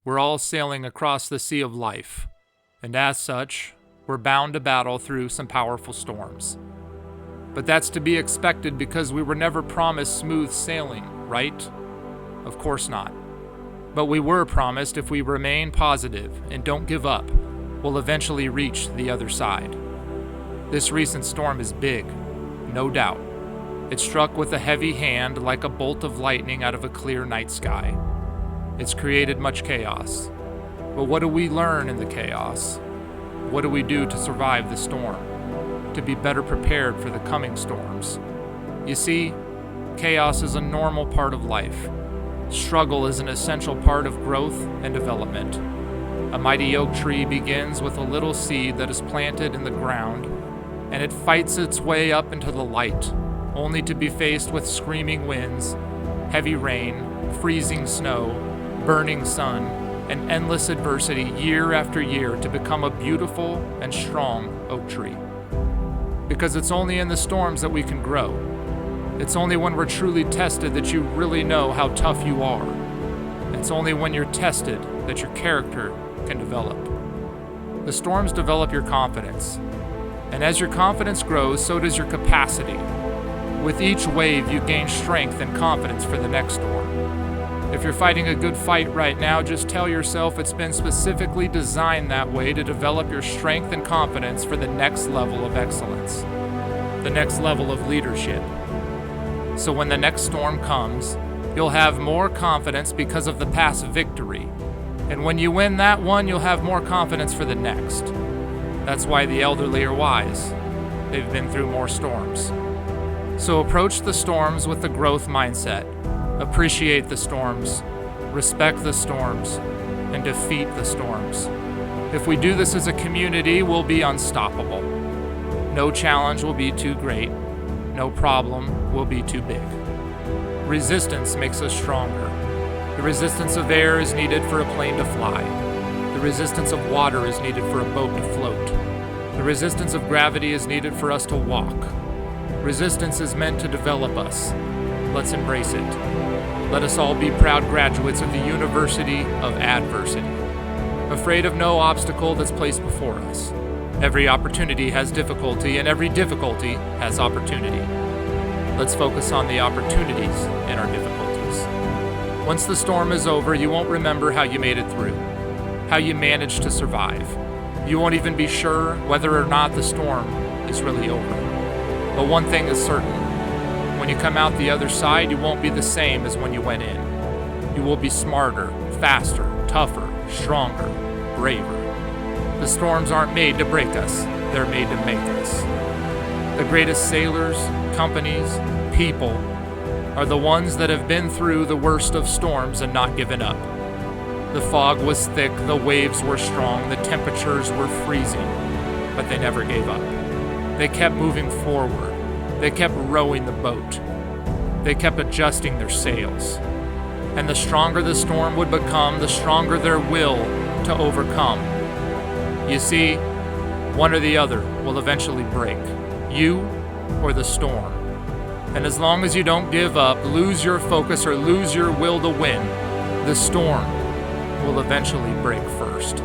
We're all sailing across the sea of life, and as such, we're bound to battle through some powerful storms. But that's to be expected because we were never promised smooth sailing, right? Of course not. But we were promised if we remain positive and don't give up, we'll eventually reach the other side. This recent storm is big, no doubt. It struck with a heavy hand like a bolt of lightning out of a clear night sky. It's created much chaos. But what do we learn in the chaos? What do we do to survive the storm? To be better prepared for the coming storms? You see, chaos is a normal part of life. Struggle is an essential part of growth and development. A mighty oak tree begins with a little seed that is planted in the ground, and it fights its way up into the light, only to be faced with screaming winds, heavy rain, freezing snow, burning sun, and endless adversity year after year to become a beautiful and strong oak tree. Because it's only in the storms that we can grow. It's only when we're truly tested that you really know how tough you are. It's only when you're tested that your character can develop. The storms develop your confidence. And as your confidence grows, so does your capacity. With each wave, you gain strength and confidence for the next storm. If you're fighting a good fight right now, just tell yourself it's been specifically designed that way to develop your strength and confidence for the next level of excellence, the next level of leadership. So when the next storm comes, you'll have more confidence because of the past victory. And when you win that one, you'll have more confidence for the next. That's why the elderly are wise. They've been through more storms. So approach the storms with a growth mindset. Appreciate the storms, respect the storms, and defeat the storms. If we do this as a community, we'll be unstoppable. No challenge will be too great. No problem will be too big. Resistance makes us stronger. The resistance of air is needed for a plane to fly. The resistance of water is needed for a boat to float. The resistance of gravity is needed for us to walk. Resistance is meant to develop us. Let's embrace it. Let us all be proud graduates of the University of Adversity, afraid of no obstacle that's placed before us. Every opportunity has difficulty, and every difficulty has opportunity. Let's focus on the opportunities in our difficulties. Once the storm is over, you won't remember how you made it through, how you managed to survive. You won't even be sure whether or not the storm is really over. But one thing is certain. When you come out the other side, you won't be the same as when you went in. You will be smarter, faster, tougher, stronger, braver. The storms aren't made to break us, they're made to make us. The greatest sailors, companies, people are the ones that have been through the worst of storms and not given up. The fog was thick, the waves were strong, the temperatures were freezing, but they never gave up. They kept moving forward. They kept rowing the boat. They kept adjusting their sails. And the stronger the storm would become, the stronger their will to overcome. You see, one or the other will eventually break, you or the storm. And as long as you don't give up, lose your focus, or lose your will to win, the storm will eventually break first.